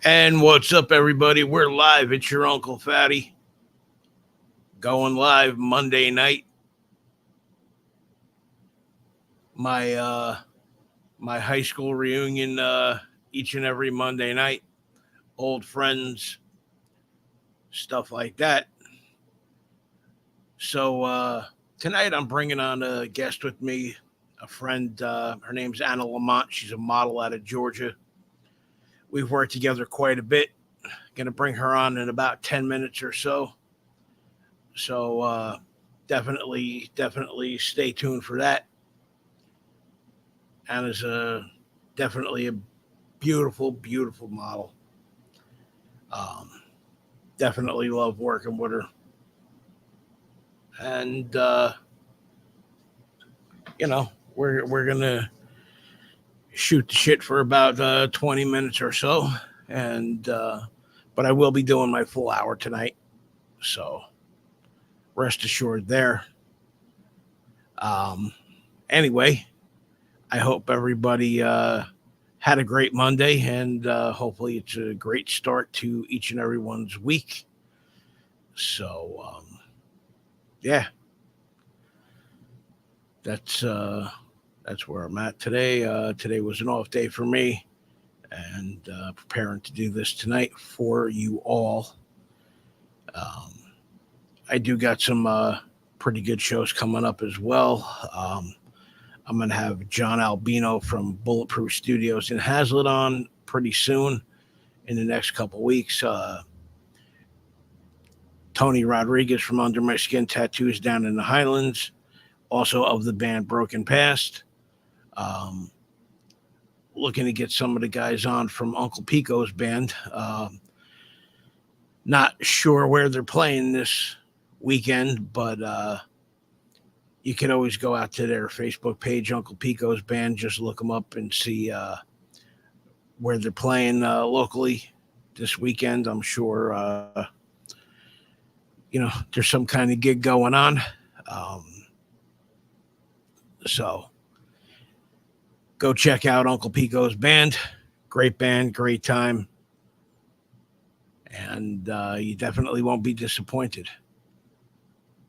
And what's up, everybody? We're live. It's your Uncle Fatty going live Monday night. My high school reunion each and every Monday night. Old friends, stuff like that. So tonight I'm bringing on a guest with me, a friend. Her name's Anna LaMonte. She's a model out of Georgia. We've worked together quite a bit. Going to bring her on in about 10 minutes or so. So definitely stay tuned for that. Anna's definitely a beautiful model. Um, Definitely love working with her, and we're gonna shoot the shit for about 20 minutes or so, and but I will be doing my full hour tonight, so rest assured there. Um, anyway, I hope everybody had a great Monday, and hopefully it's a great start to each and everyone's week. So yeah, that's uh, that's where I'm at today. Today was an off day for me, and preparing to do this tonight for you all. Um, I do got some pretty good shows coming up as well. I'm gonna have John Albino from Bulletproof Studios in Hazlet on pretty soon in the next couple weeks. Tony Rodriguez from Under My Skin Tattoos down in the Highlands, also of the band Broken Past. Um, Looking to get some of the guys on from Uncle Pico's band. Not sure where they're playing this weekend, but you can always go out to their Facebook page, Uncle Pico's band. Just look them up and see where they're playing locally this weekend. I'm sure there's some kind of gig going on. Um, so go check out Uncle Pico's band, great time, and you definitely won't be disappointed.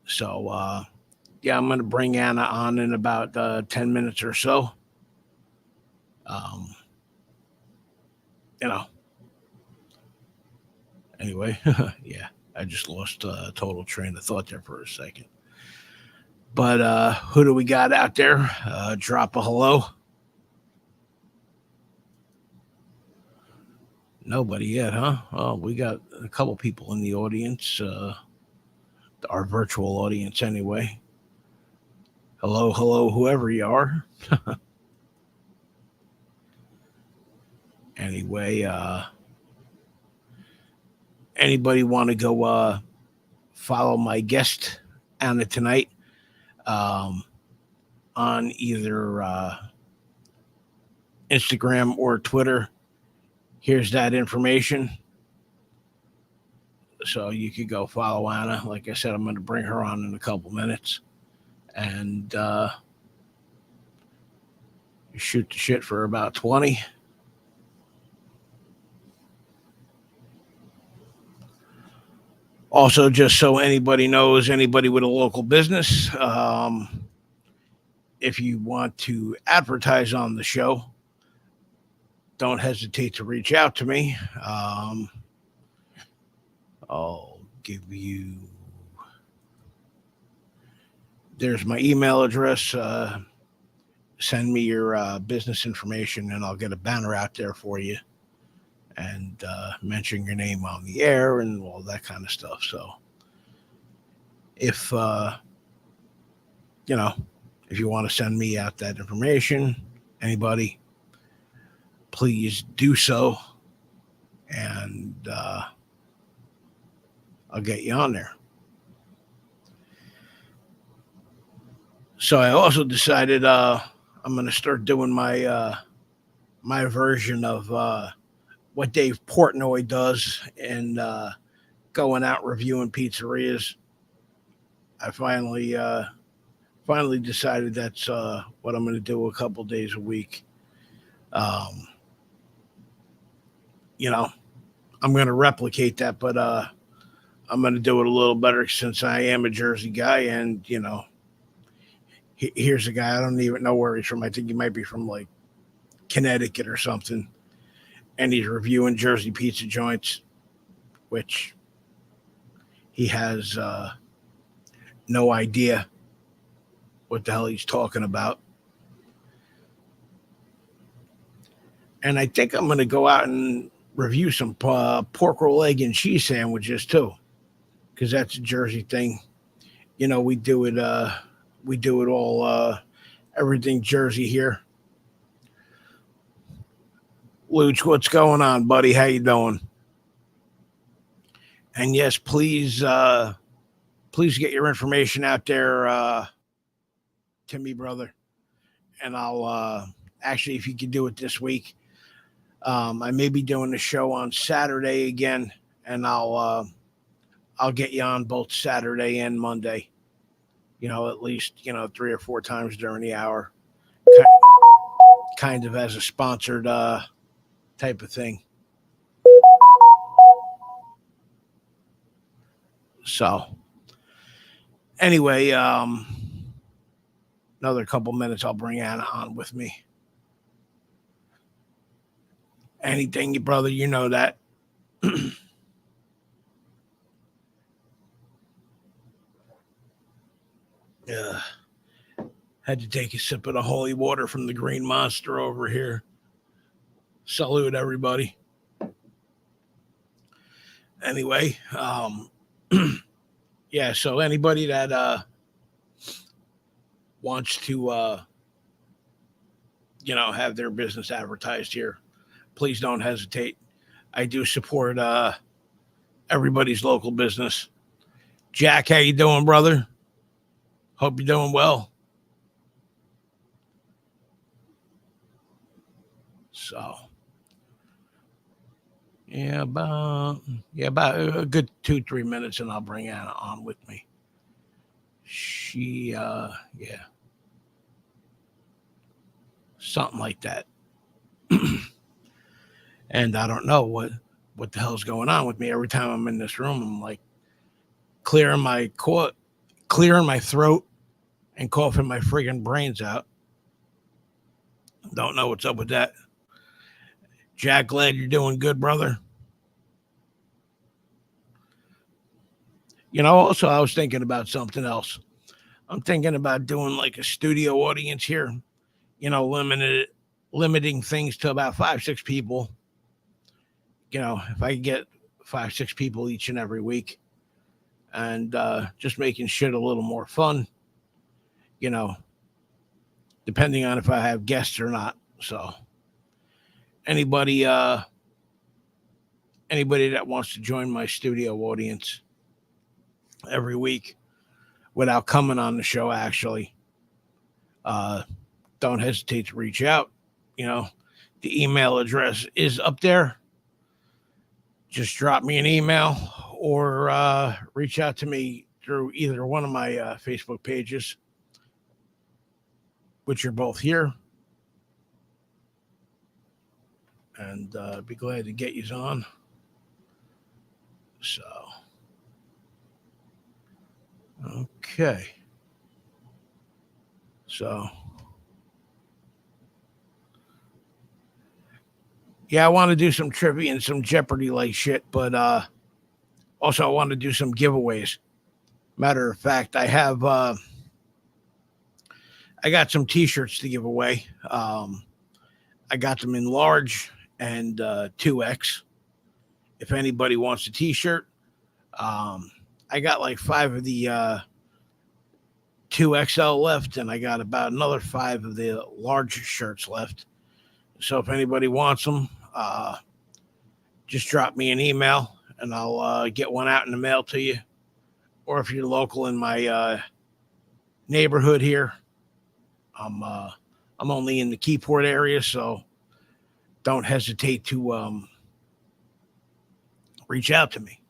So yeah, I'm going to bring Anna on in about 10 minutes or so. Um, you know, anyway, yeah, I just lost a total train of thought there for a second. But who do we got out there? Drop a hello. Nobody yet, huh? Oh, we got a couple people in the audience, our virtual audience anyway. Hello, whoever you are. Anyway, anybody want to go follow my guest Anna tonight um, on either Instagram or Twitter? Here's that information. So you could go follow Anna. Like I said, I'm going to bring her on in a couple minutes and shoot the shit for about 20. Also, just so anybody knows, anybody with a local business, if you want to advertise on the show, don't hesitate to reach out to me. I'll give you, there's my email address. Send me your business information and I'll get a banner out there for you and mention your name on the air and all that kind of stuff. So if, you know, if you want to send me out that information, anybody, please do so. And I'll get you on there. So I also decided I'm going to start doing my version of what Dave Portnoy does and going out reviewing pizzerias. I finally decided that's what I'm going to do a couple days a week. Um, you know, I'm going to replicate that, but I'm going to do it a little better since I am a Jersey guy. And, here's a guy, I don't even know where he's from. I think he might be from like Connecticut or something. And he's reviewing Jersey pizza joints, which he has no idea what the hell he's talking about. And I think I'm going to go out and review some pork roll, egg, and cheese sandwiches too, because that's a Jersey thing. We do it. We do it all. Everything Jersey here. Luch, what's going on, buddy? How you doing? And yes, please get your information out there to me, brother. And I'll actually, if you could do it this week, I may be doing the show on Saturday again, and I'll get you on both Saturday and Monday. At least 3 or 4 times during the hour, kind of as a sponsored type of thing. So anyway, another couple minutes, I'll bring Anna on with me. Anything, brother, you know that. Yeah. Had to take a sip of the holy water from the green monster over here. Salute, everybody. Anyway, yeah, so anybody that wants to have their business advertised here, please don't hesitate. I do support everybody's local business. Jack, how you doing, brother? Hope you're doing well. So about a good 2-3 minutes, and I'll bring Anna on with me. She something like that. And I don't know what the hell's going on with me. Every time I'm in this room, I'm like clearing my throat and coughing my friggin' brains out. Don't know what's up with that. Jack, glad you're doing good, brother. Also, I was thinking about something else. I'm thinking about doing like a studio audience here, limiting things to about 5-6 people. If I could get 5-6 people each and every week, and just making shit a little more fun, depending on if I have guests or not. So anybody that wants to join my studio audience every week without coming on the show, actually, don't hesitate to reach out. The email address is up there. Just drop me an email or reach out to me through either one of my Facebook pages, which are both here. And be glad to get you on. So, okay. So, yeah, I want to do some trivia and some Jeopardy like shit, but also I want to do some giveaways. Matter of fact, I got some t-shirts to give away. I got them in large and 2X. If anybody wants a t-shirt, I got like 5 of the 2XL left, and I got about another 5 of the large shirts left. So if anybody wants them, just drop me an email, and I'll get one out in the mail to you. Or if you're local in my neighborhood here, I'm only in the Keyport area, so don't hesitate to reach out to me.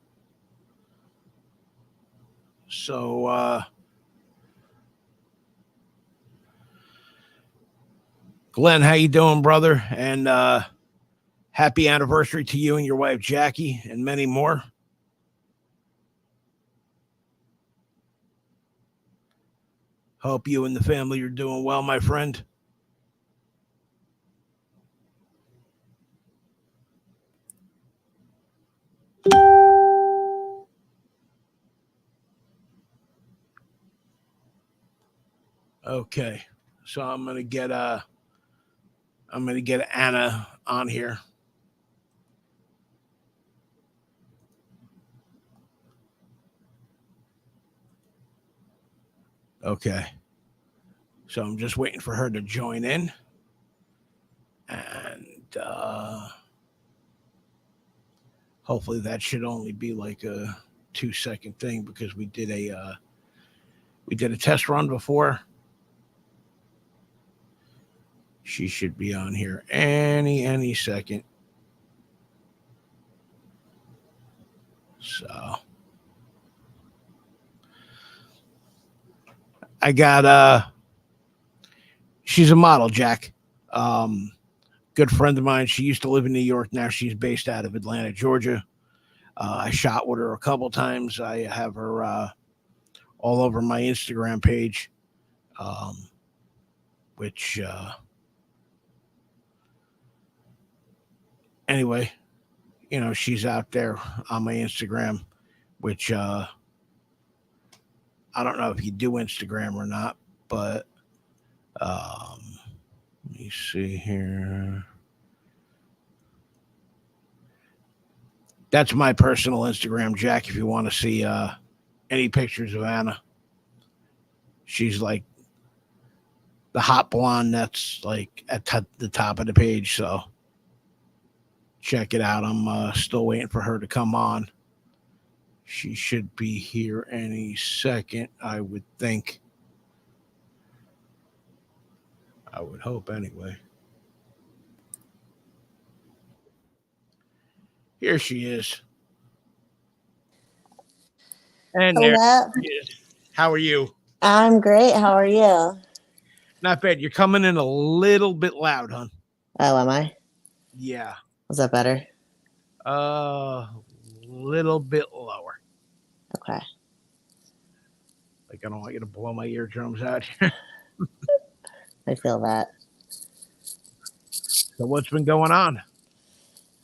So Glenn, how you doing, brother? And Happy anniversary to you and your wife, Jackie, and many more. Hope you and the family are doing well, my friend. Okay. So I'm gonna get Anna on here. Okay. So I'm just waiting for her to join in. And hopefully that should only be like a 2-second thing because we did a test run before. She should be on here any second. So I got she's a model, Jack. Um Good friend of mine. She used to live in New York. Now she's based out of Atlanta, Georgia. I shot with her a couple times. I have her all over my Instagram page, um, which anyway, she's out there on my Instagram, which I don't know if you do Instagram or not, but let me see here. That's my personal Instagram, Jack. If you want to see any pictures of Anna, she's like the hot blonde that's like at the top of the page. So check it out. I'm still waiting for her to come on. She should be here any second, I would think. I would hope anyway. Here she is. And there Hello. she is. How are you? I'm great. How are you? Oh, Not bad. You're coming in a little bit loud, hon. am I? Yeah. Was that better? Little bit lower. Okay. Like I don't want you to blow my eardrums out here. I feel that. So what's been going on?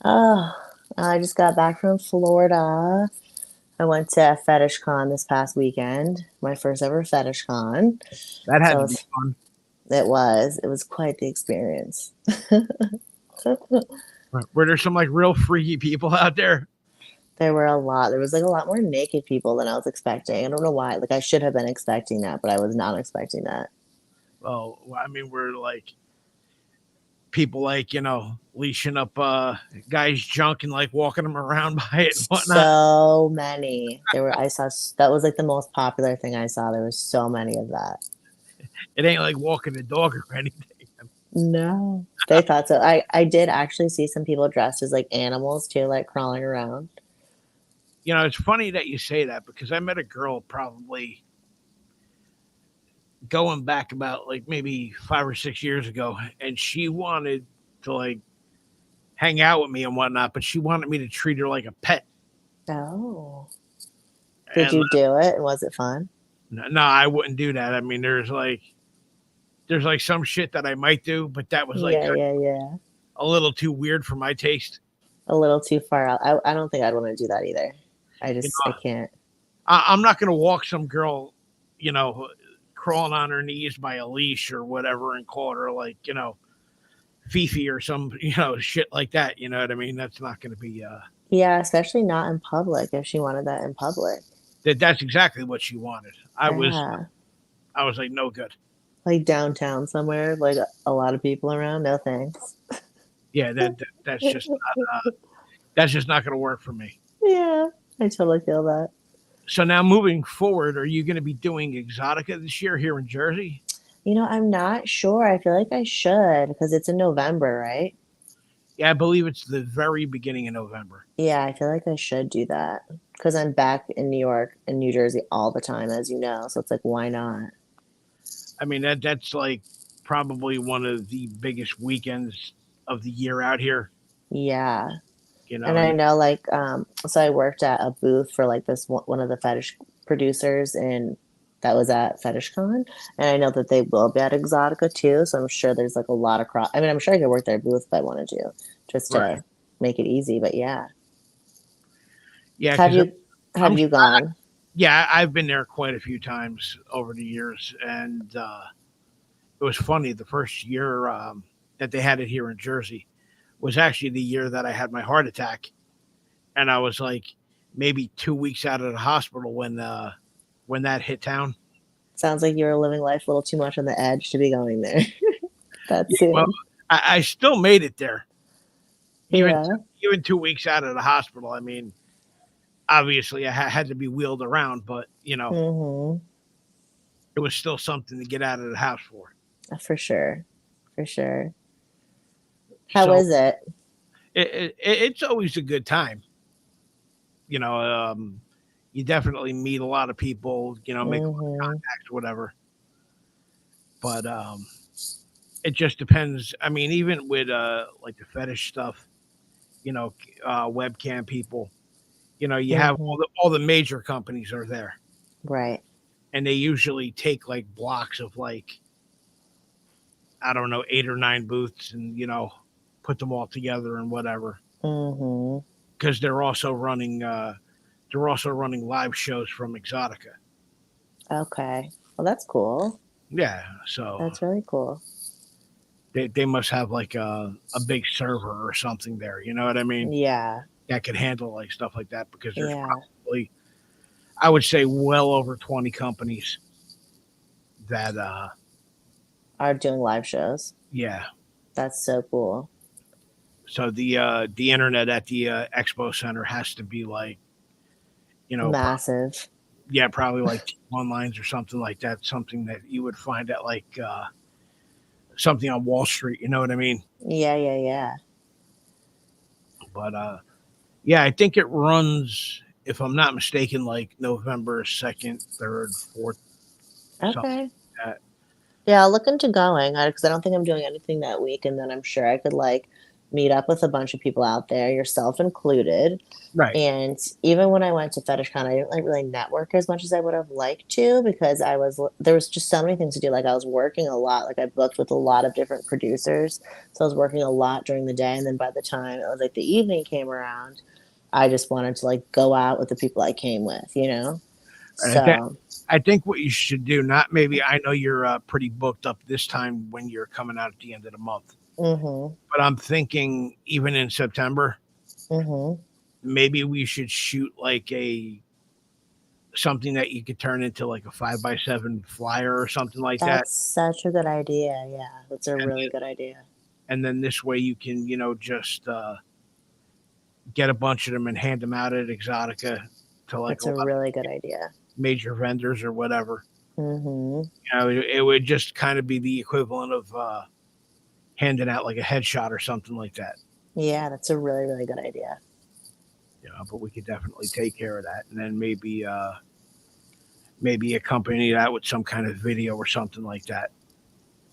Oh, I just got back from Florida. I went to Fetish Con this past weekend, my first ever Fetish Con. That had So to be fun. it was quite the experience. Right. Were there some like real freaky people out there? There were a lot. There was like a lot more naked people than I was expecting. I don't know why. Like I should have been expecting that, but I was not expecting that. Oh, well, I mean, we're like people like leashing up guys' junk and like walking them around by it and whatnot. So many. I saw, that was like the most popular thing I saw. There was so many of that. It ain't like walking a dog or anything. No. They thought so. I did actually see some people dressed as like animals too, like crawling around. It's funny that you say that because I met a girl probably going back about like maybe 5 or 6 years ago, and she wanted to like hang out with me and whatnot, but she wanted me to treat her like a pet. Oh. Did And you do it? Was it fun? no, I wouldn't do that. I mean, there's like some shit that I might do, but that was like Yeah, yeah, yeah. a little too weird for my taste. A little too far out. I don't think I'd want to do that either. You I know, can't. I'm not gonna walk some girl, you know, crawling on her knees by a leash or whatever and call her like Fifi or some shit like that. You know what I mean? That's not gonna be. Yeah, especially not in public if she wanted that in public. That's exactly what she wanted. Yeah. I was like, no good. Like downtown somewhere, like a lot of people around. No thanks. Yeah, that's just not going to work for me. Yeah, I totally feel that. So now moving forward, are you going to be doing Exotica this year here in Jersey? I'm not sure. I feel like I should because it's in November, right? Yeah, I believe it's the very beginning of November. Yeah, I feel like I should do that because I'm back in New York and New Jersey all the time, as you know. So it's like, why not? I mean that's like probably one of the biggest weekends of the year out here. Yeah. you know, And I and know, like, so I worked at a booth for like this one of the fetish producers, and that was at FetishCon. And I know that they will be at Exotica too. So I'm sure there's like a lot of cross. I mean, I'm sure I could work their booth if I wanted to, just right. to make it easy. But yeah, Yeah, have because you have I'm you gone? yeah, I've been there quite a few times over the years, and it was funny. The first year that they had it here in Jersey was actually the year that I had my heart attack, and I was like maybe 2 weeks out of the hospital when that hit town. Sounds like you're living life a little too much on the edge to be going there that Yeah, well, soon. I still made it there, even Yeah. even 2 weeks out of the hospital. I mean, obviously, I had to be wheeled around, but Mm-hmm. it was still something to get out of the house for. For sure. For sure. How So is it? it's always a good time. You know, you definitely meet a lot of people. Make a lot of Mm-hmm. contacts, whatever. But it just depends. I mean, even with like the fetish stuff, you know, webcam people. You have Mm-hmm. all the major companies are there, Right. and they usually take like blocks of like I don't know 8 or 9 booths, and put them all together and whatever. Mm-hmm. Because they're also running live shows from Exotica. Okay. Well, that's cool. Yeah, so That's really cool. they must have like a big server or something there. You know what I mean? Yeah. That could handle like stuff like that because there's Yeah. probably I would say well over 20 companies that Are doing live shows. yeah. That's so cool. So the internet at the expo center has to be like Massive. yeah, probably like T1 lines or something like that. Something that you would find at like something on Wall Street. You know what I mean? Yeah, yeah, yeah. But yeah, I think it runs, if I'm not mistaken, like November 2nd, 3rd, 4th, something Okay. like that. Yeah, I'll look into going because I don't think I'm doing anything that week, and then I'm sure I could like meet up with a bunch of people out there, yourself included. Right. And even when I went to FetishCon, I didn't like really network as much as I would have liked to because there was just so many things to do. Like I was working a lot. Like I booked with a lot of different producers, so I was working a lot during the day. And then by the time it was like the evening came around, I just wanted to like go out with the people I came with, you know. And So, I think what you should do, not maybe, I know you're pretty booked up this time when you're coming out at the end of the month, mm-hmm, but I'm thinking even in September, mm-hmm. maybe we should shoot like a something that you could turn into like a 5x7 flyer or something like that. That's such a good idea. Yeah, that's a And really good idea. then this way you can, just get a bunch of them and hand them out at Exotica to like That's a a lot of really good idea. major vendors or whatever. Mm-hmm. It would just kind of be the equivalent of handing out like a headshot or something like that. Yeah, that's a really, really good idea. But we could definitely take care of that, and then maybe accompany that with some kind of video or something like that.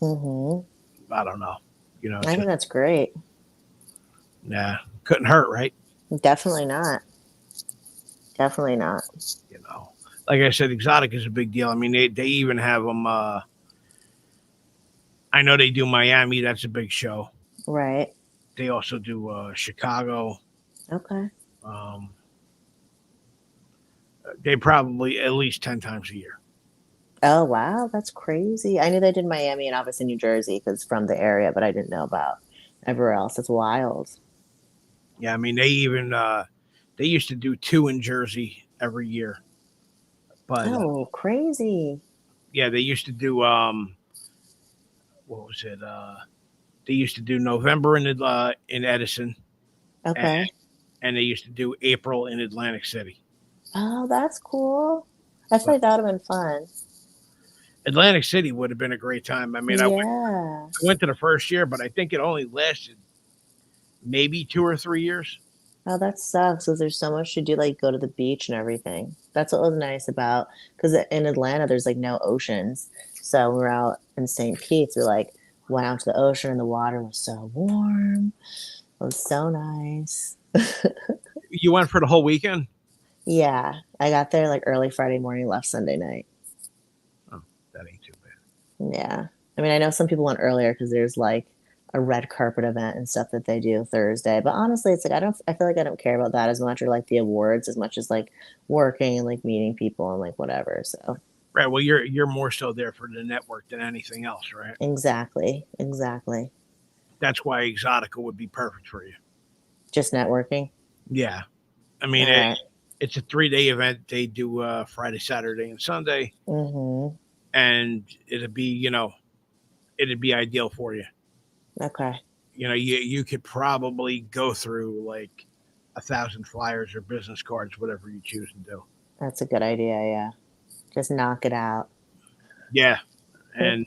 Mm-hmm. I don't know. I To think that's great. yeah, couldn't hurt, right? Definitely not. Definitely not. You know, like I said, exotic is a big deal. I mean, they even have them. I know they do Miami. That's a big show. Right. They also do Chicago. Okay. Um, they probably at least 10 times a year. Oh, wow. That's crazy. I knew they did Miami and obviously New Jersey because from the area, but I didn't know about everywhere else. It's wild. Yeah, I mean they used to do 2 in Jersey every year, but Oh, crazy. yeah, they used to do what was it? They used to do November in Edison, and, Okay. and they used to do April in Atlantic City. Oh, that's cool. I feel But like that would have been fun. Atlantic City would have been a great time. I mean, Yeah. I went to the first year, but I think it only lasted maybe 2 or 3 years. Oh, that sucks because there's so much to do, like go to the beach and everything. That's what was nice about because in Atlanta there's like no oceans. So when we're out in St. Pete's, we like went out to the ocean and the water was so warm. It was so nice. You went for the whole weekend? Yeah, I got there like early Friday morning, left Sunday night. Oh, that ain't too bad. Yeah. I mean, I know some people went earlier because there's like a red carpet event and stuff that they do Thursday. But honestly, it's like I feel like I don't care about that as much or like the awards as much as like working and like meeting people and like whatever. So Right. Well, you're more so there for the network than anything else, right? exactly. Exactly. That's why Exotica would be perfect for you. Just networking. Yeah. I mean, All right. it's a 3-day event. They do Friday, Saturday, and Sunday, Mm-hmm. and it'd be ideal for you. Okay. You could probably go through like 1,000 flyers or business cards, whatever you choose to do. That's a good idea. Yeah. Just knock it out. Yeah, and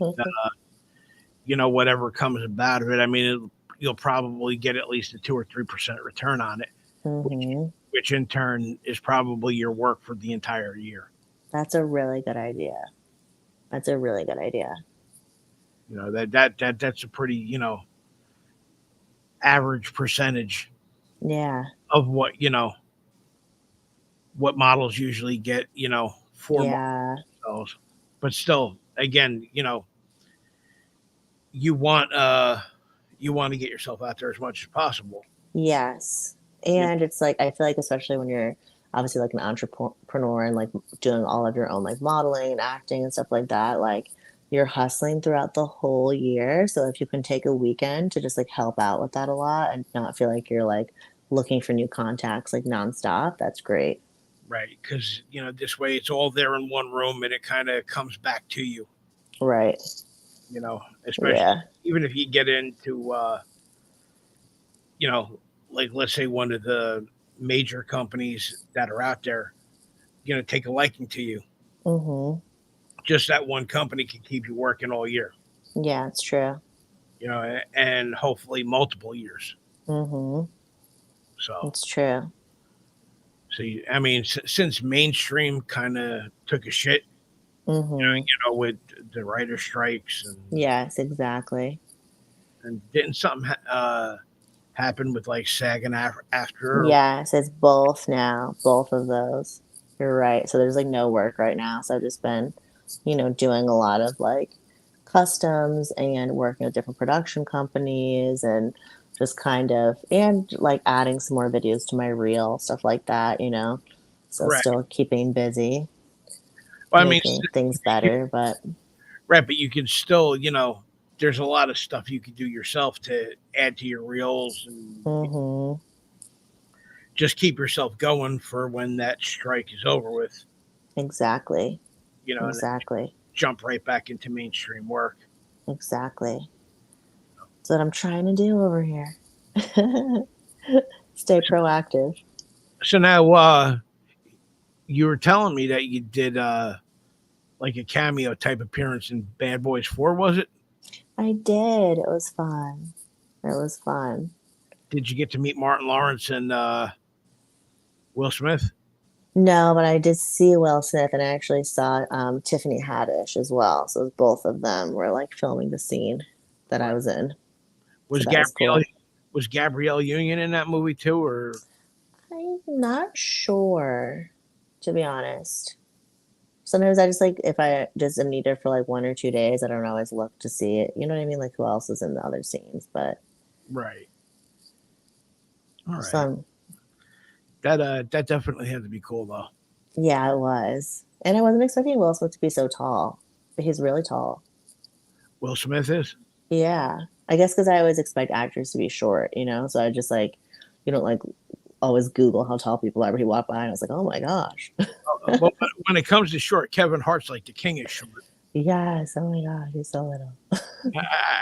whatever comes about of it. I mean, you'll probably get at least a 2 or 3% return on it, which, Mm-hmm. which in turn is probably your work for the entire year. That's a really good idea. That's a really good idea. That's a pretty average percentage Yeah. of what models usually get, for Yeah. models. But still, again, you want you want to get yourself out there as much as possible. Yes. You And it's like I feel like especially when you're obviously like an entrepreneur and like doing all of your own like modeling and acting and stuff like that, like you're hustling throughout the whole year. So if you can take a weekend to just like help out with that a lot and not feel like you're like looking for new contacts like nonstop, that's great. right? Because this way it's all there in one room and it kind of comes back to you. Right. Especially Yeah. even if you get into you know, like let's say one of the major companies that are out there, take a liking to you. Mm-hmm. Just that one company can keep you working all year, Yeah, it's true. and hopefully multiple years. Mm-hmm. So, It's true. I mean, since mainstream kind of took a shit, Mm-hmm. with the writer strikes Yes, exactly. and didn't something happen with like SAG and after? Yes, it's both now, both of those. You're right. So there's like no work right now. So I've just been, doing a lot of like customs and working with different production companies and just kind of, and like adding some more videos to my reel, stuff like that. So Right. still keeping busy, Well, I mean, making things better. But right, but you can still, there's a lot of stuff you can do yourself to add to your reels and hmm just keep yourself going for when that strike is over with, exactly, and then exactly, jump right back into mainstream work. exactly. That's what I'm trying to do over here. Stay proactive. So now, you were telling me that you did like a cameo type appearance in Bad Boys 4, was it? I did. It was fun. It was fun. Did you get to meet Martin Lawrence and Will Smith? No, but I did see Will Smith and I actually saw Tiffany Haddish as well. So both of them were like filming the scene that I Right. was in. So Was that was Gabrielle cool. was Gabrielle Union in that movie too, or I'm not sure, to be honest. Sometimes I just like if I just am needed for like 1 or 2 days, I don't always look to see it. You know what I mean? Like who else is in the other scenes? But right? All right, some, that definitely had to be cool though. yeah, it was. And I wasn't expecting Will Smith to be so tall, but he's really tall. Will Smith is. Yeah. I guess because I always expect actors to be short. So I just like, you don't like always Google how tall people are. But he walked by and I was like, oh my gosh. Well, when it comes to short, Kevin Hart's like the king of short. Yes. Oh my God. He's so little.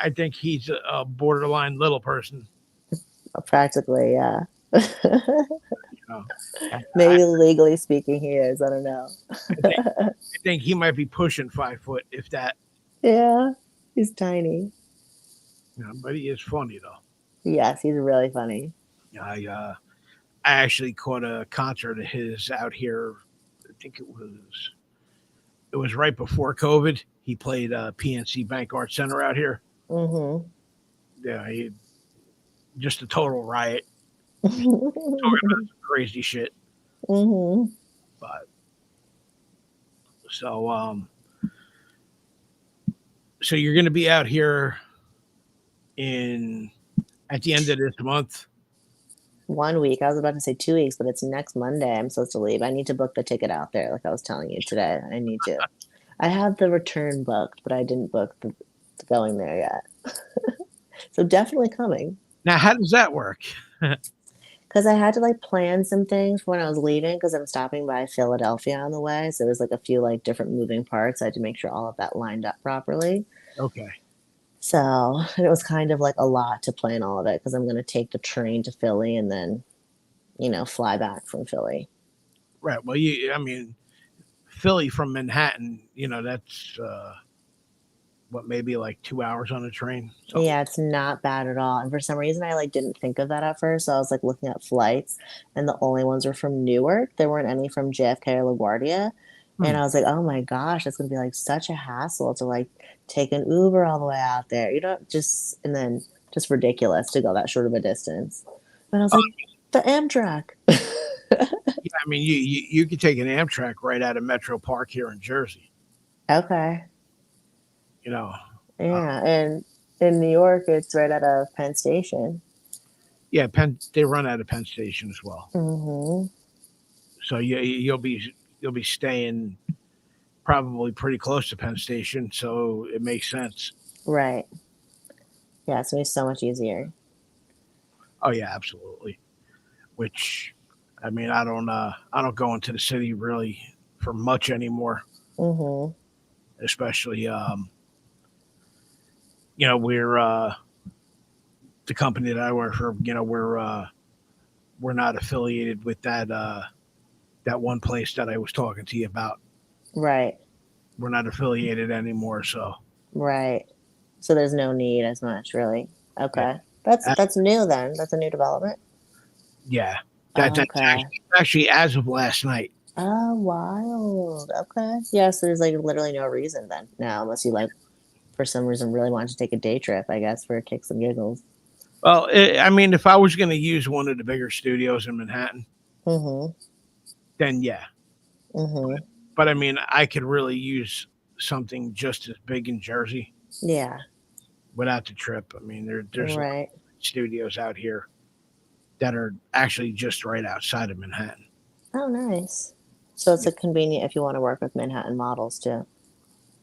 I think he's a borderline little person. Practically, yeah. You know, I, Maybe legally speaking, he is. I don't know. I think I think he might be pushing 5 foot, if that. Yeah. He's tiny. But he is funny though. Yes. He's really funny. I actually caught a concert of his out here. I think it was right before COVID. He played PNC Bank Art Center out here. Mm-hmm. Yeah, just a total riot. Talking about some crazy shit. Hmm. But so so you're going to be out here in at the end of this month. 1 week. I was about to say 2 weeks, but it's next Monday. I'm supposed to leave. I need to book the ticket out there, like I was telling you today. I need to. I have the return booked, but I didn't book the going there yet. So definitely coming. Now, how does that work? Because I had to like plan some things for when I was leaving because I'm stopping by Philadelphia on the way. So there's like a few like different moving parts. I had to make sure all of that lined up properly. Okay. So it was kind of like a lot to plan all of it because I'm going to take the train to Philly and then, fly back from Philly. Right. Well, I mean, Philly from Manhattan, that's what, maybe like 2 hours on a train. Something. Yeah, it's not bad at all. And for some reason, I like didn't think of that at first. So I was like looking at flights, and the only ones were from Newark. There weren't any from JFK or LaGuardia. And Hmm. I was like, oh my gosh, it's gonna be like such a hassle to like take an Uber all the way out there. And then just ridiculous to go that short of a distance. And I was Oh, like, the Amtrak. yeah. I mean, you could take an Amtrak right out of Metro Park here in Jersey. Okay. You know. Um, Yeah. And in New York, it's right out of Penn Station. yeah, They run out of Penn Station as well. Hmm. So you'll be staying probably pretty close to Penn Station, so it makes sense. Right. Yeah, it's gonna be so much easier. Oh yeah, absolutely. Which, I mean, I don't go into the city really for much anymore, Hmm. especially we're the company that I work for. We're not affiliated with that one place that I was talking to you about. Right. We're not affiliated anymore, so Right. So there's no need as much, really. yeah, Okay. That's Uh, that's new then. That's a new development. yeah. That's Okay. actually as of last night. Oh, wild. Okay. Yeah, so there's like literally no reason then now, unless you like for some reason really wanted to take a day trip, I guess, for kicks and giggles. Well, I mean, if I was going to use one of the bigger studios in Manhattan, Mm-hmm. then yeah. Mm-hmm. But I mean, I could really use something just as big in Jersey Yeah. without the trip. I mean, there's a lot Right. of studios out here that are actually just right outside of Manhattan. Oh, nice. So it's Yeah, a convenient if you want to work with Manhattan models too.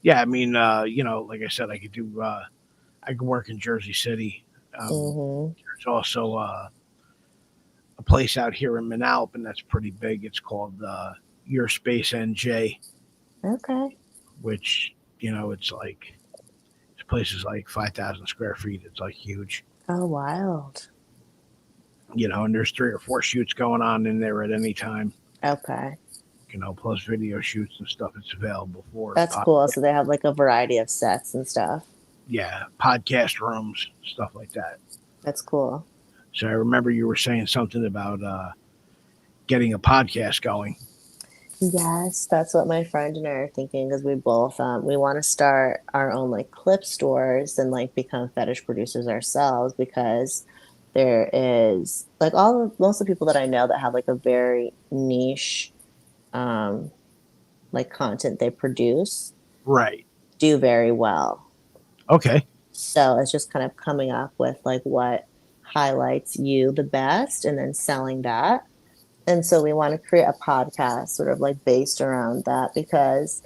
yeah. I mean, like I said, I could work in Jersey City. Mm-hmm. There's also a place out here in Manalapan that's pretty big. It's called Your Space NJ, Okay. which it's like this place is like 5,000 square feet. It's like huge. Oh, wild. And there's 3 or 4 shoots going on in there at any time. Okay. Plus video shoots and stuff. It's available for That's cool. So they have like a variety of sets and stuff. yeah, podcast rooms, stuff like that. That's cool. So I remember you were saying something about getting a podcast going. Yes, that's what my friend and I are thinking because we both we want to start our own like clip stores and like become fetish producers ourselves because there is like most of the people that I know that have like a very niche um like content they produce Right. do very well. Okay. So it's just kind of coming up with like what highlights you the best and then selling that. And so we want to create a podcast sort of like based around that because,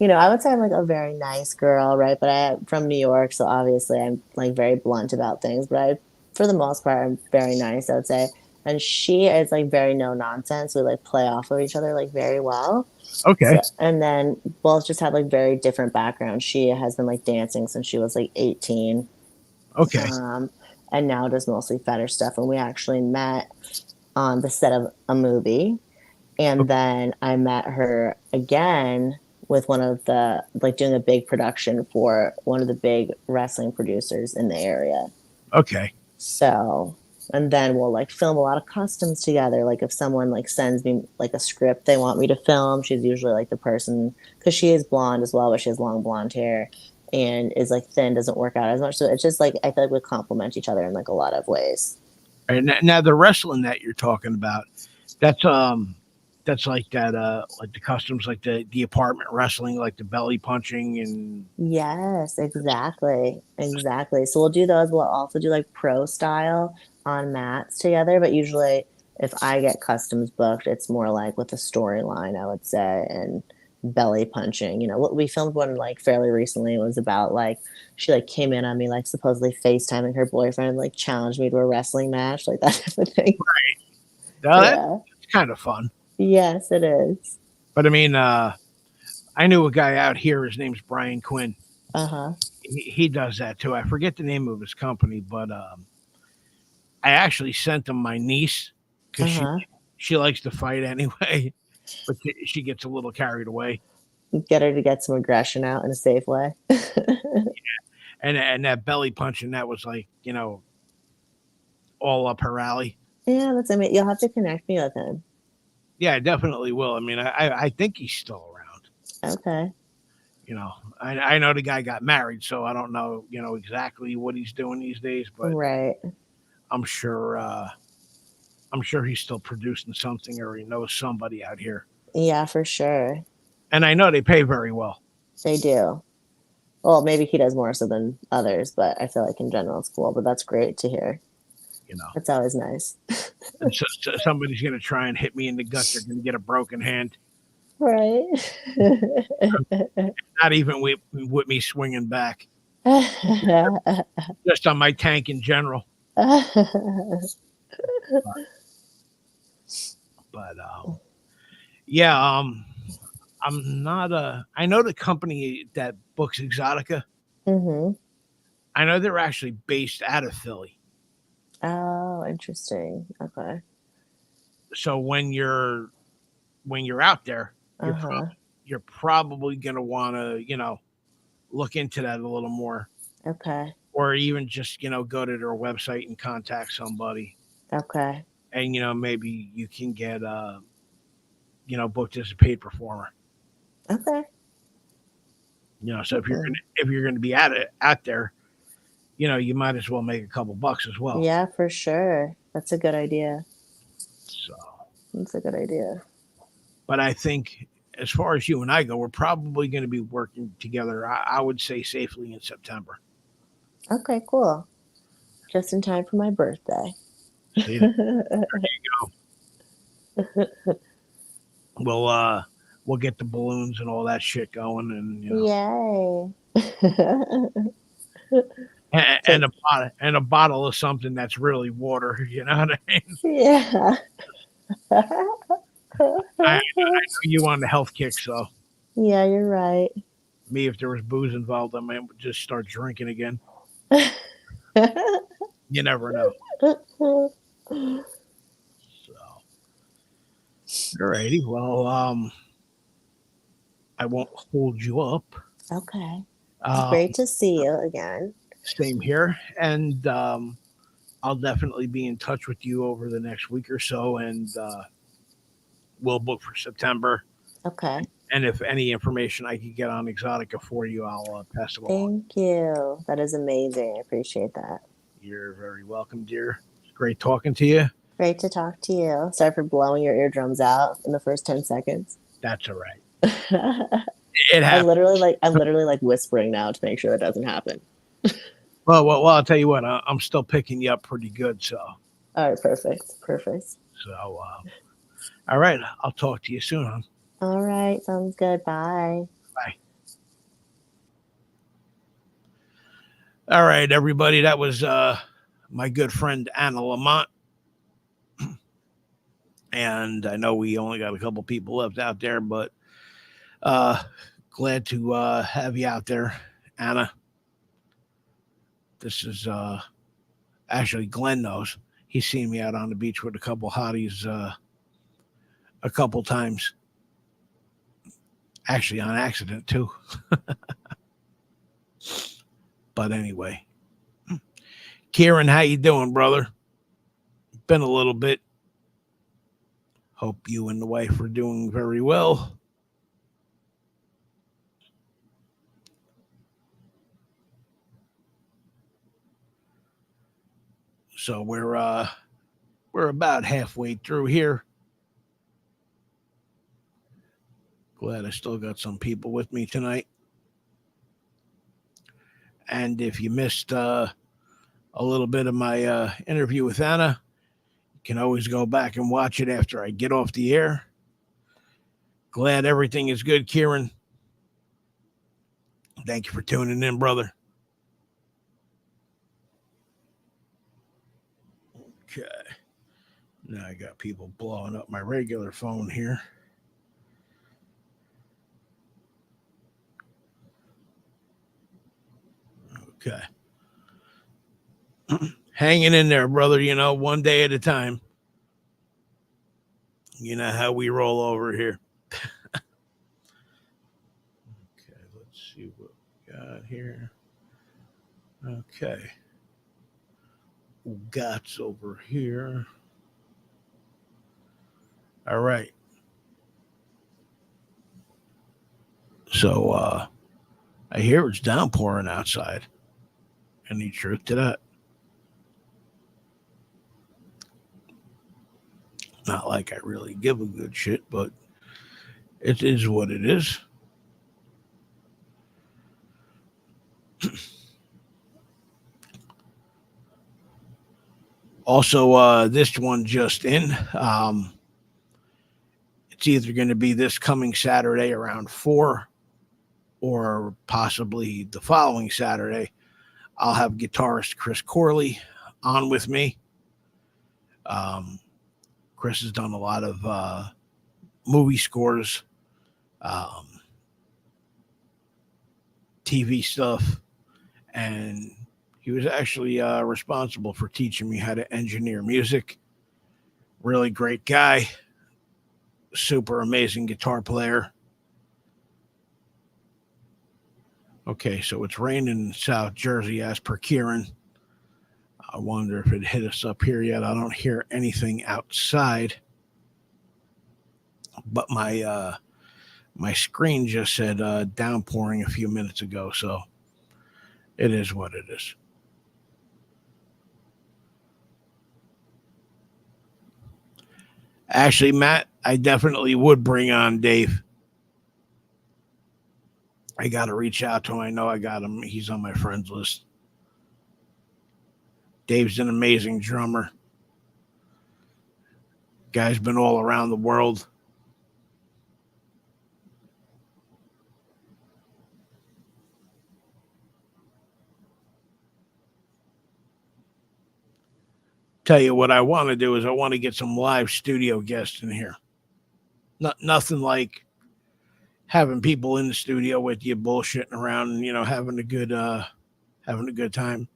I would say I'm like a very nice girl, right? But I'm from New York, so obviously I'm like very blunt about things. But for the most part, I'm very nice, I would say. And she is like very no nonsense. We like play off of each other like very well. Okay. So, and then both just have like very different backgrounds. She has been like dancing since she was like 18. Okay. Um, and now does mostly fetish stuff. And we actually met on the set of a movie. And then I met her again with one of the, like, doing a big production for one of the big wrestling producers in the area. Okay. So, and then we'll like film a lot of customs together. Like, if someone like sends me like a script they want me to film, she's usually like the person because she is blonde as well, but she has long blonde hair and is like thin, doesn't work out as much. So it's just like I feel like we complement each other in like a lot of ways. And now the wrestling that you're talking about, that's that's like that like the customs, like the apartment wrestling, like the belly punching and Yes, exactly. Exactly. So we'll do those. We'll also do like pro style on mats together, but usually if I get customs booked, it's more like with a storyline, I would say, and belly punching. You know, what we filmed one like fairly recently was about like she like came in on me like supposedly FaceTiming her boyfriend, like challenged me to a wrestling match, like that type of thing. that's Yeah. kind of fun. Yes, it is. But I mean, I knew a guy out here. His name's Brian Quinn. Uh-huh. He does that too. I forget the name of his company, but I actually sent him my niece because Uh-huh. she likes to fight anyway, but she gets a little carried away. Get her to get some aggression out in a safe way. And that belly punching, that was like, all up her alley. Yeah, that's I mean, you'll have to connect me with him. Yeah, I definitely will. I mean, I think he's still around. Okay. You know, I know the guy got married, so I don't know, exactly what he's doing these days, but Right. I'm sure I'm sure he's still producing something or he knows somebody out here. Yeah, for sure. And I know they pay very well. They do. Well, maybe he does more so than others, but I feel like in general it's cool. But that's great to hear. You know, That's always nice. and so somebody's going to try and hit me in the gut. They're going to get a broken hand. Right. Not even with me swinging back, just on my tank in general. But yeah, I'm not a. I know the company that books Exotica. Hmm. I know they're actually based out of Philly. Oh, interesting. Okay. So when you're out there, Uh huh. you're probably going to want to look into that a little more, Okay. or even just go to their website and contact somebody, Okay. and maybe you can get booked as a paid performer. Okay. So Okay. if you're gonna be at it out there, you might as well make a couple bucks as well. Yeah, for sure. That's a good idea. So, That's a good idea. but I think as far as you and I go, we're probably going to be working together. I would say safely in September. Okay, cool. Just in time for my birthday. See that? We'll we'll get the balloons and all that shit going, and Yay. and Take a bottle of something that's really water. You know what I mean? yeah. I know you on the health kick, so Yeah, you're right. me, if there was booze involved, I might just start drinking again. You never know. So, alrighty. Well, I won't hold you up. Okay. It's Um, great to see you again. Same here, and I'll definitely be in touch with you over the next week or so, and we'll book for September. Okay. And if any information I can get on Exotica for you, I'll pass it along. Thank you. That is amazing. I appreciate that. You're very welcome, dear. It's great talking to you. Great to talk to you. Sorry for blowing your eardrums out in the first 10 seconds. That's all right. I'm It happened. literally like whispering now to make sure that doesn't happen. Well, I'll tell you what. I'm still picking you up pretty good. So, All right, perfect. Perfect. all right. I'll talk to you soon. Huh? All right, sounds good. Bye. Bye. All right, everybody. That was my good friend Anna LaMonte. And I know we only got a couple people left out there, but uh, glad to have you out there, Anna. This is actually Glenn knows. He's seen me out on the beach with a couple hotties a couple times, actually on accident too. But anyway, Kieran, how you doing, brother? Been a little bit. Hope you and the wife are doing very well. So we're we're about halfway through here. Glad I still got some people with me tonight. And if you missed a little bit of my interview with Anna, you can always go back and watch it after I get off the air. Glad everything is good, Kieran. Thank you for tuning in, brother. Okay. Now I got people blowing up my regular phone here. Okay. Hanging in there, brother. You know, one day at a time. You know how we roll over here. Okay, let's see what we got here. Okay. Got's over here. All right. So I hear it's downpouring outside. Any truth to that? Not like I really give a good shit, but it is what it is. Also, this one just in. It's either going to be this coming Saturday around 4 or possibly the following Saturday. I'll have guitarist Chris Corley on with me. Chris has done a lot of movie scores, um, TV stuff, and he was actually responsible for teaching me how to engineer music. Really great guy, super amazing guitar player. Okay, so it's raining in South Jersey as per Kieran. I wonder if it hit us up here yet. I don't hear anything outside, but my screen just said downpouring a few minutes ago, so it is what it is. Actually, Matt, I definitely would bring on Dave. I got to reach out to him. I know I got him. He's on my friends list. Dave's an amazing drummer. Guy's been all around the world. Tell you what I want to do is I want to get some live studio guests in here. Nothing like having people in the studio with you bullshitting around and having a good time.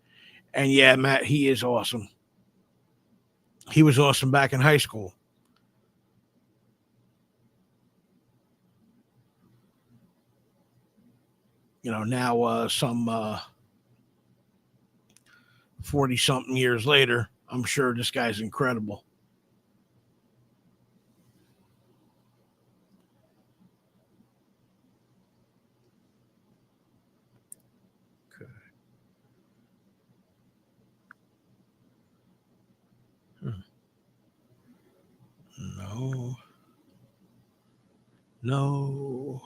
And yeah, Matt, he is awesome. He was awesome back in high school. Now some 40 something years later, I'm sure this guy's incredible. Okay. Hmm. No. No.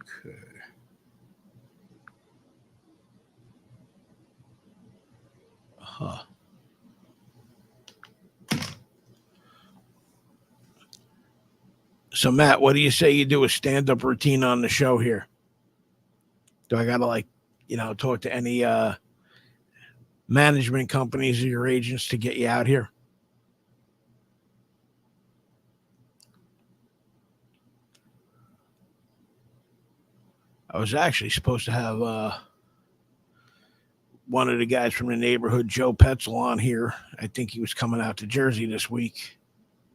Okay. Huh. So Matt, what do you say you do a stand-up routine on the show here? Do I gotta talk to any management companies or your agents to get you out here? I was actually supposed to have one of the guys from the neighborhood, Joe Petzel, on here. I think he was coming out to Jersey this week,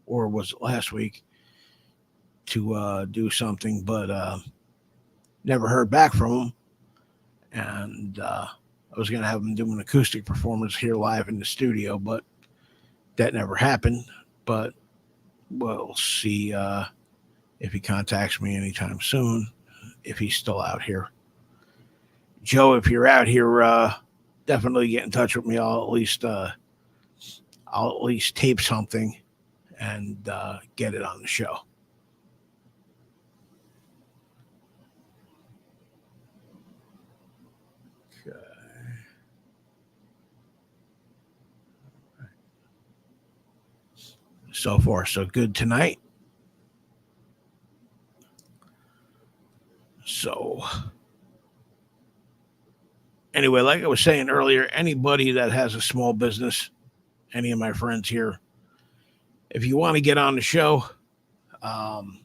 or was it last week, to do something, but never heard back from him. And I was going to have him do an acoustic performance here live in the studio, but that never happened. But we'll see if he contacts me anytime soon, if he's still out here. Joe, if you're out here, definitely get in touch with me. I'll at least tape something and get it on the show. Okay. So far, so good tonight. So, anyway, like I was saying earlier, anybody that has a small business, any of my friends here, if you want to get on the show, um,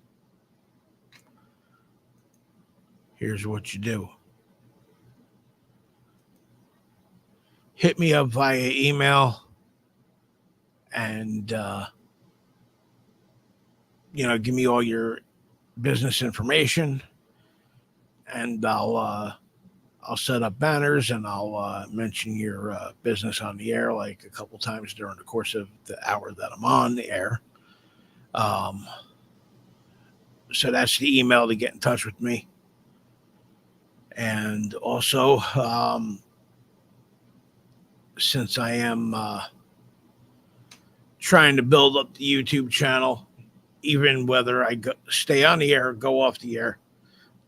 here's what you do: hit me up via email, and give me all your business information, and I'll set up banners and I'll mention your business on the air like a couple times during the course of the hour that I'm on the air. Um, so that's the email to get in touch with me. And also, since I am trying to build up the YouTube channel, even whether stay on the air or go off the air,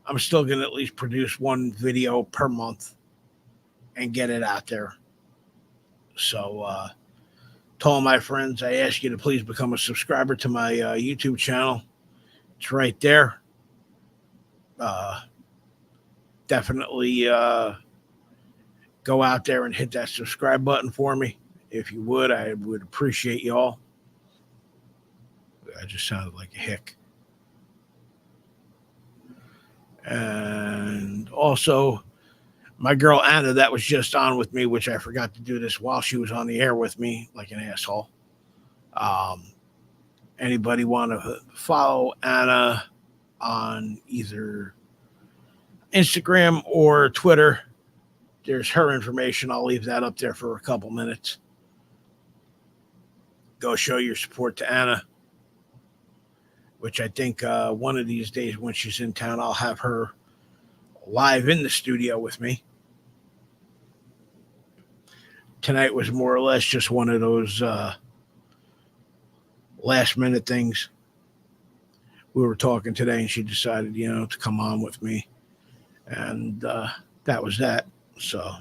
I'm still going to at least produce one video per month and get it out there. So, to all my friends, I ask you to please become a subscriber to my YouTube channel. It's right there. Uh, Definitely go out there and hit that subscribe button for me. If you would, I would appreciate you all. I just sounded like a hick. And also, my girl Anna, that was just on with me, which I forgot to do this while she was on the air with me, like an asshole. Anybody want to follow Anna on either Instagram or Twitter? There's her information. I'll leave that up there for a couple minutes. Go show your support to Anna, which I think one of these days when she's in town, I'll have her live in the studio with me. Tonight was more or less just one of those last minute things. We were talking today and she decided, to come on with me. And that was that. So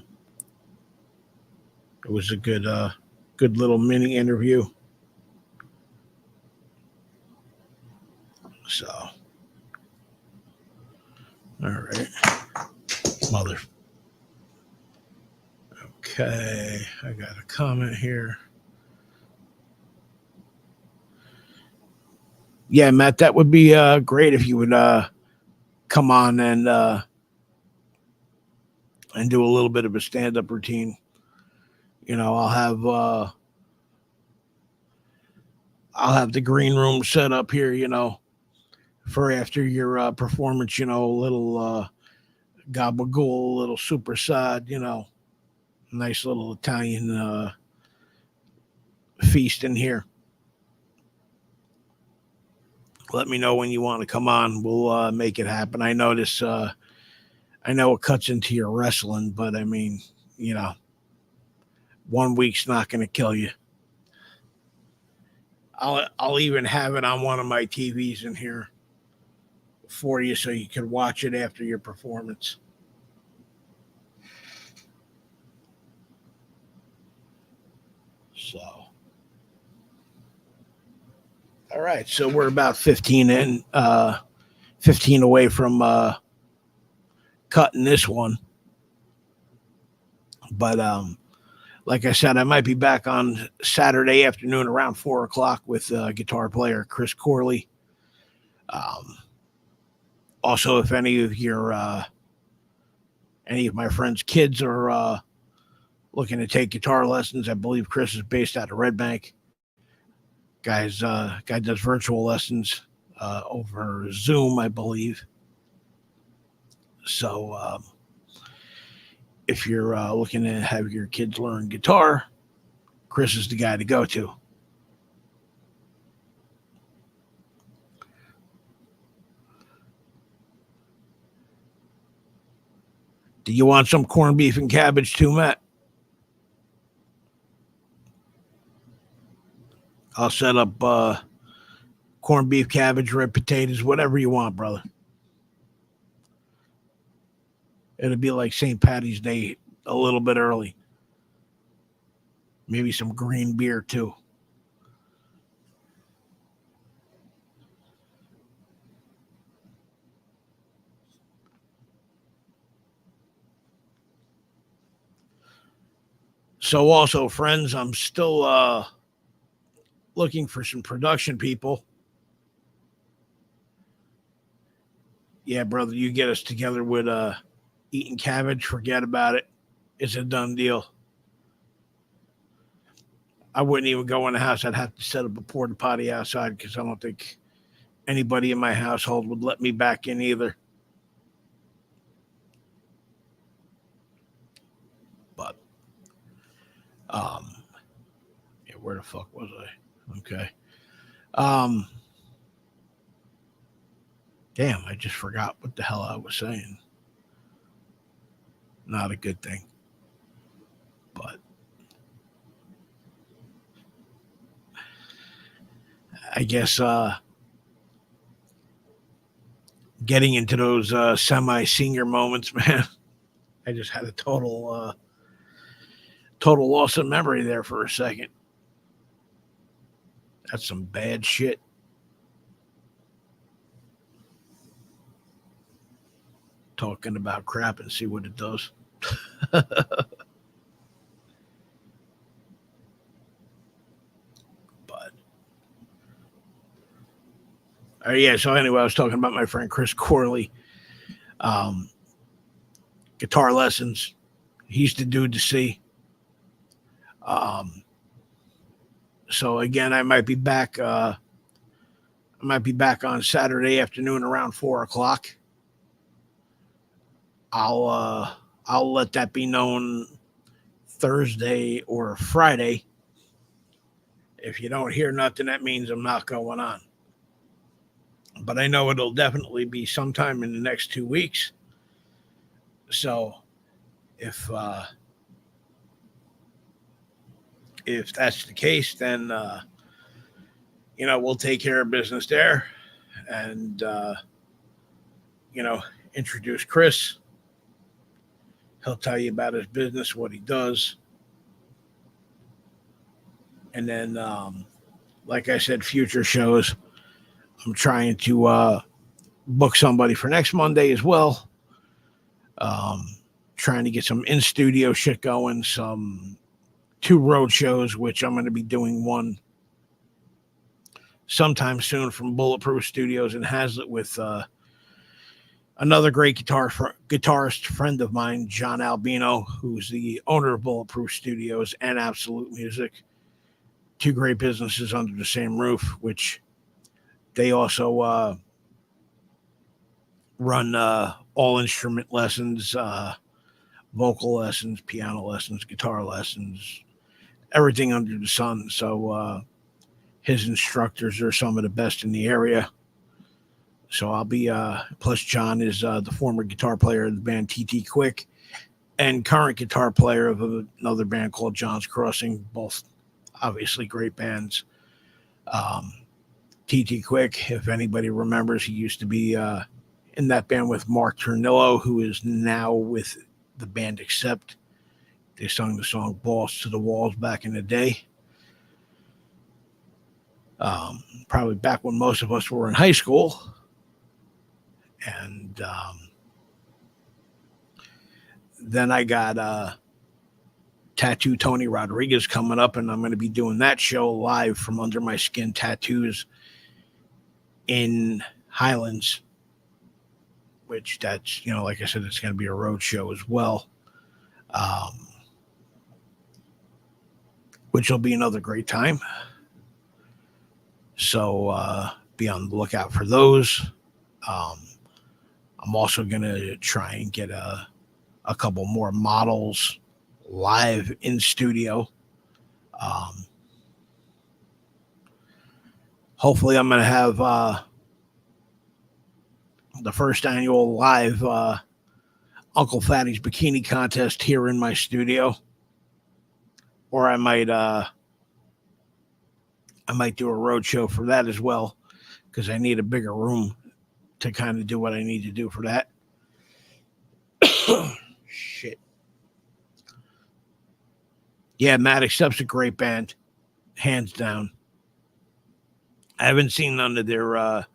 it was a good little mini interview. So, all right. Mother. Okay. I got a comment here. Yeah, Matt, that would be great if you would come on and do a little bit of a stand-up routine. I'll have the green room set up here, for after your performance, a little gabagool, a little super side, nice little Italian feast in here. Let me know when you want to come on. We'll make it happen. I know it cuts into your wrestling, but I mean, 1 week's not going to kill you. I'll even have it on one of my TVs in here for you so you can watch it after your performance. So, all right. So we're about 15 away from cutting this one. But like I said, I might be back on Saturday afternoon around 4:00 with guitar player Chris Corley. Also, if any of my friends' kids are looking to take guitar lessons, I believe Chris is based out of Red Bank. Guy does virtual lessons over Zoom, I believe. So if you're looking to have your kids learn guitar, Chris is the guy to go to. Do you want some corned beef and cabbage too, Matt? I'll set up corned beef, cabbage, red potatoes, whatever you want, brother. It'll be like St. Patty's Day a little bit early. Maybe some green beer too. So also, friends, I'm still looking for some production people. Yeah, brother, you get us together with eating cabbage, forget about it. It's a done deal. I wouldn't even go in the house. I'd have to set up a porta potty outside because I don't think anybody in my household would let me back in either. But yeah, where the fuck was I? Okay. Um, damn, I just forgot what the hell I was saying. Not a good thing. But I guess getting into those semi-senior moments, man. I just had a total loss of memory there for a second. That's some bad shit. Talking about crap and see what it does. But yeah. So anyway, I was talking about my friend Chris Corley, um, guitar lessons. He's the dude to see. Um, so again, I might be back. I might be back on Saturday afternoon around 4 o'clock. I'll uh, I'll let that be known Thursday or Friday. If you don't hear nothing, that means I'm not going on. But I know it'll definitely be sometime in the next 2 weeks. So if uh, if that's the case, then we'll take care of business there, and you know introduce Chris. He'll tell you about his business, what he does, and then, like I said, future shows. I'm trying to book somebody for next Monday as well. Um, Trying to get some in studio shit going, some two road shows, which I'm going to be doing one sometime soon from Bulletproof Studios in Hazlitt with another great guitarist friend of mine, John Albino, who's the owner of Bulletproof Studios and Absolute Music. Two great businesses under the same roof, which they also run all instrument lessons, vocal lessons, piano lessons, guitar lessons, everything under the sun. So his instructors are some of the best in the area. So I'll be, plus John is the former guitar player of the band TT Quick and current guitar player of another band called John's Crossing, both obviously great bands. TT Quick, if anybody remembers, he used to be in that band with Mark Ternillo, who is now with the band Accept. They sung the song Balls to the Walls back in the day. Probably back when most of us were in high school. And then I got Tattoo Tony Rodriguez coming up, and I'm going to be doing that show live from Under My Skin Tattoos in Highlands, which that's, like I said, it's going to be a road show as well, which will be another great time. So be on the lookout for those. I'm also going to try and get a couple more models live in studio. Hopefully, I'm going to have the first annual live Uncle Fatty's bikini contest here in my studio, or I might do a road show for that as well, because I need a bigger room to kind of do what I need to do for that. Shit. Yeah, Matt Accept's a great band, hands down. I haven't seen none of their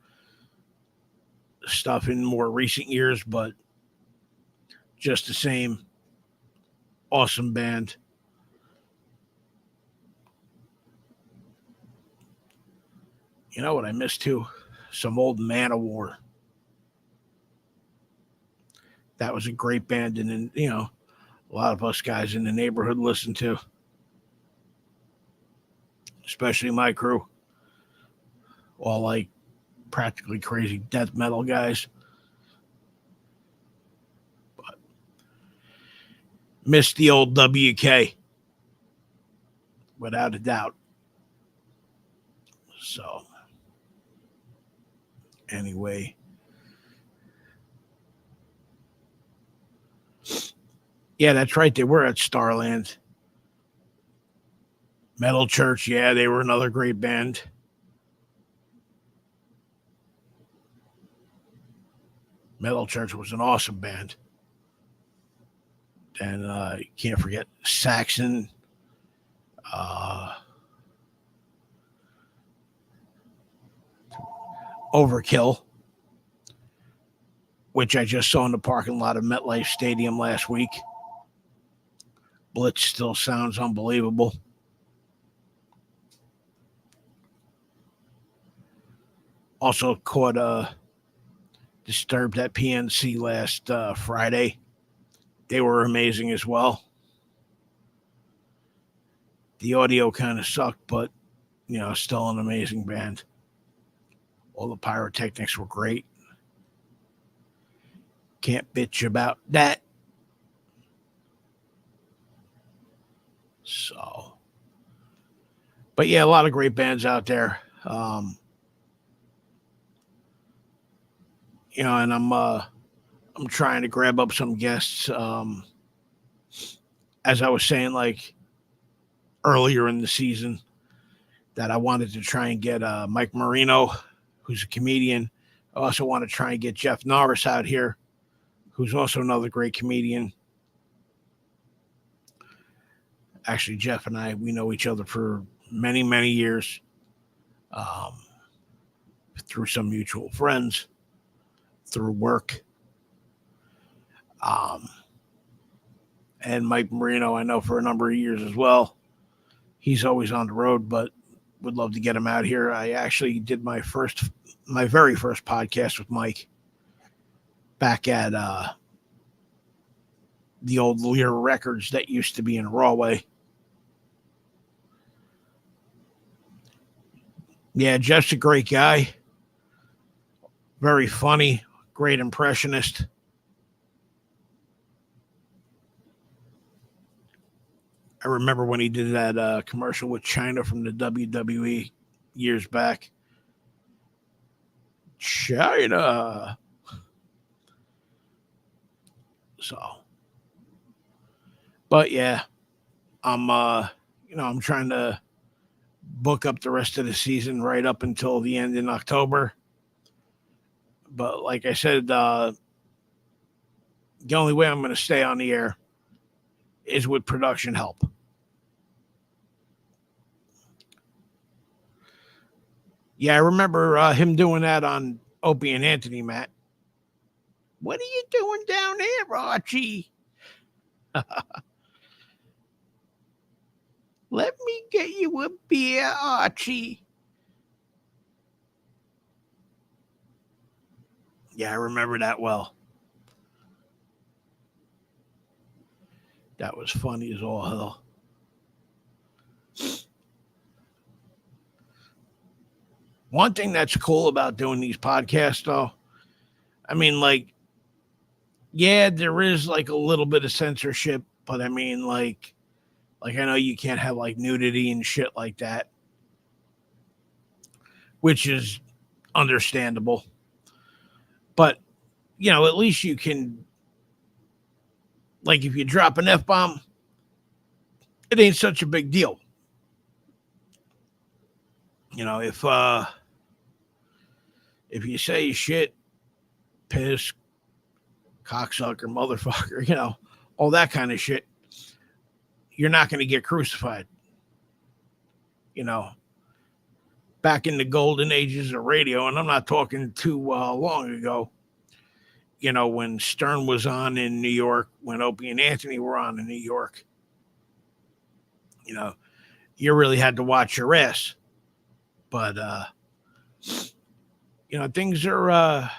stuff in more recent years, but just the same, awesome band. You know what I missed too? Some old Manowar. That was a great band, and then a lot of us guys in the neighborhood listen to, especially my crew, all like practically crazy death metal guys. But missed the old WK, without a doubt. So, anyway. Yeah, that's right. They were at Starland. Metal Church, yeah, they were another great band. Metal Church was an awesome band. And you can't forget Saxon. Overkill, which I just saw in the parking lot of MetLife Stadium last week. Blitz still sounds unbelievable. Also caught Disturbed at PNC last Friday. They were amazing as well. The audio kind of sucked, but still an amazing band. All the pyrotechnics were great. Can't bitch about that. So, but yeah, a lot of great bands out there. And I'm trying to grab up some guests. As I was saying, like earlier in the season, that I wanted to try and get Mike Marino, who's a comedian. I also want to try and get Jeff Norris out here, who's also another great comedian. Actually, Jeff and I, we know each other for many, many years, through some mutual friends, through work. And Mike Marino, I know for a number of years as well. He's always on the road, but would love to get him out here. I actually did my very first podcast with Mike back at the old Lear Records that used to be in Rahway. Yeah, Jeff's a great guy. Very funny, great impressionist. I remember when he did that commercial with China from the WWE years back. China. So, but yeah, I'm trying to book up the rest of the season right up until the end in October. But like I said, the only way I'm going to stay on the air is with production help. Yeah, I remember him doing that on Opie and Anthony, Matt. What are you doing down there, Archie? Let me get you a beer, Archie. Yeah, I remember that well. That was funny as all hell. One thing that's cool about doing these podcasts, though, I mean, like, yeah, there is like a little bit of censorship, but I mean, like I know you can't have like nudity and shit like that, which is understandable. But at least you can like if you drop an F-bomb, it ain't such a big deal. You know, if you say shit, piss, cocksucker, motherfucker, you know, all that kind of shit, you're not going to get crucified. You know, back in the golden ages of radio, and I'm not talking too long ago, you know, when Stern was on in New York, when Opie and Anthony were on in New York, you know, you really had to watch your ass. But you know, things are a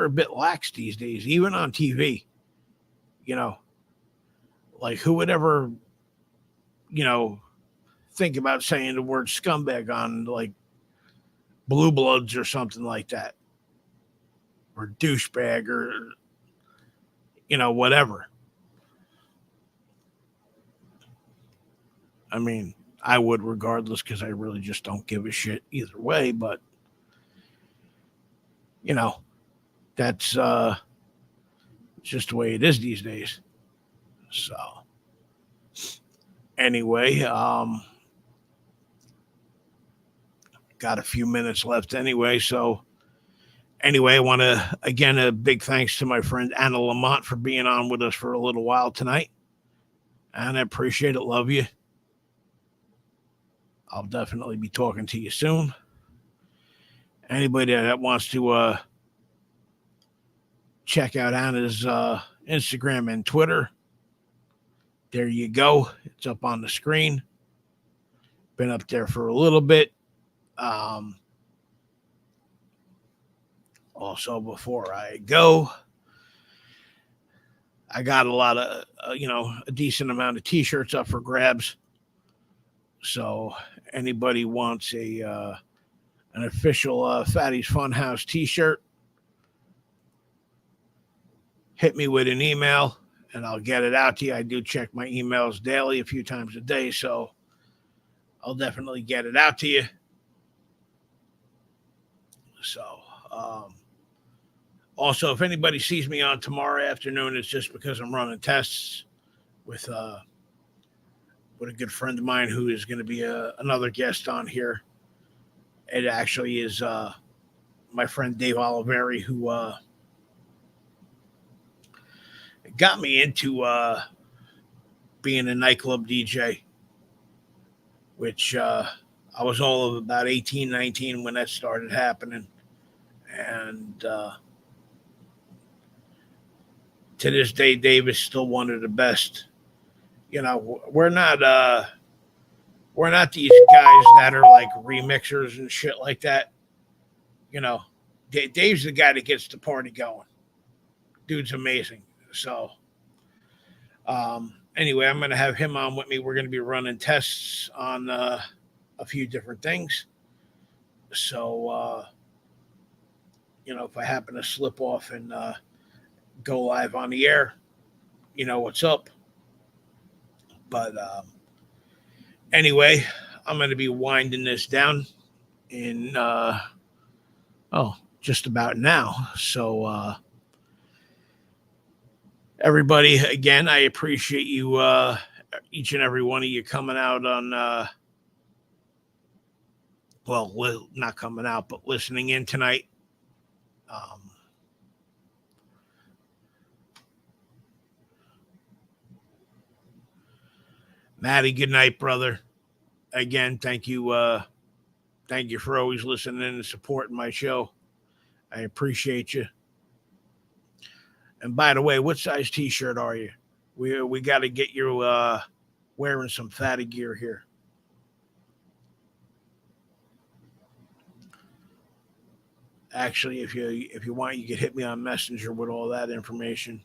bit lax these days, even on TV. You know, like who would ever, you know, think about saying the word scumbag on like Blue Bloods or something like that, or douchebag, or you know, whatever. I mean, I would regardless because I really just don't give a shit either way. But you know, that's just the way it is these days. So anyway, got a few minutes left anyway. So anyway, I want to again a big thanks to my friend Anna LaMonte for being on with us for a little while tonight, and I appreciate it. Love you. I'll definitely be talking to you soon. Anybody that wants to check out Anna's Instagram and Twitter, there you go. It's up on the screen. Been up there for a little bit. Um, Also, before I go, I got a lot of, you know, a decent amount of T-shirts up for grabs. So anybody wants a an official Fatty's Funhouse T-shirt, hit me with an email and I'll get it out to you. I do check my emails daily, a few times a day, so I'll definitely get it out to you. So, also, if anybody sees me on tomorrow afternoon, it's just because I'm running tests with with a good friend of mine who is going to be another guest on here. It actually is my friend Dave Oliveri who got me into being a nightclub DJ, which I was all of about 18, 19 when that started happening. And to this day, Dave is still one of the best. You know, we're not these guys that are like remixers and shit like that. You know, Dave's the guy that gets the party going. Dude's amazing. So, anyway, I'm going to have him on with me. We're going to be running tests on a few different things. So, you know, if I happen to slip off and go live on the air, you know what's up. But anyway, I'm going to be winding this down in, just about now. So, everybody, again, I appreciate you, each and every one of you coming out on, not coming out, but listening in tonight. Um, Maddie, good night, brother. Again, thank you for always listening and supporting my show. I appreciate you. And by the way, what size T-shirt are you? We got to get you wearing some fatty gear here. Actually, if you want, you could hit me on Messenger with all that information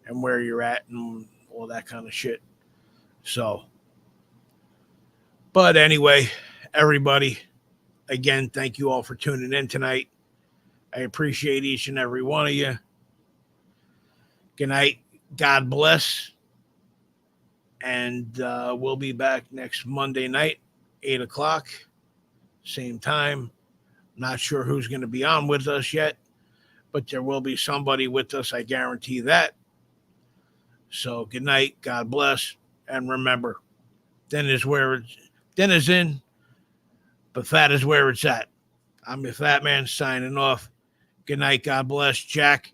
and where you're at and all that kind of shit. So, but anyway, everybody, again, thank you all for tuning in tonight. I appreciate each and every one of you. Good night. God bless. And we'll be back next Monday night, 8 o'clock, same time. Not sure who's going to be on with us yet, but there will be somebody with us. I guarantee that. So good night, God bless, and remember, dinner is in, but fat is where it's at. I'm your fat man signing off. Good night, God bless, Jack.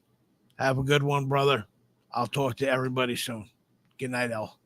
Have a good one, brother. I'll talk to everybody soon. Good night, L.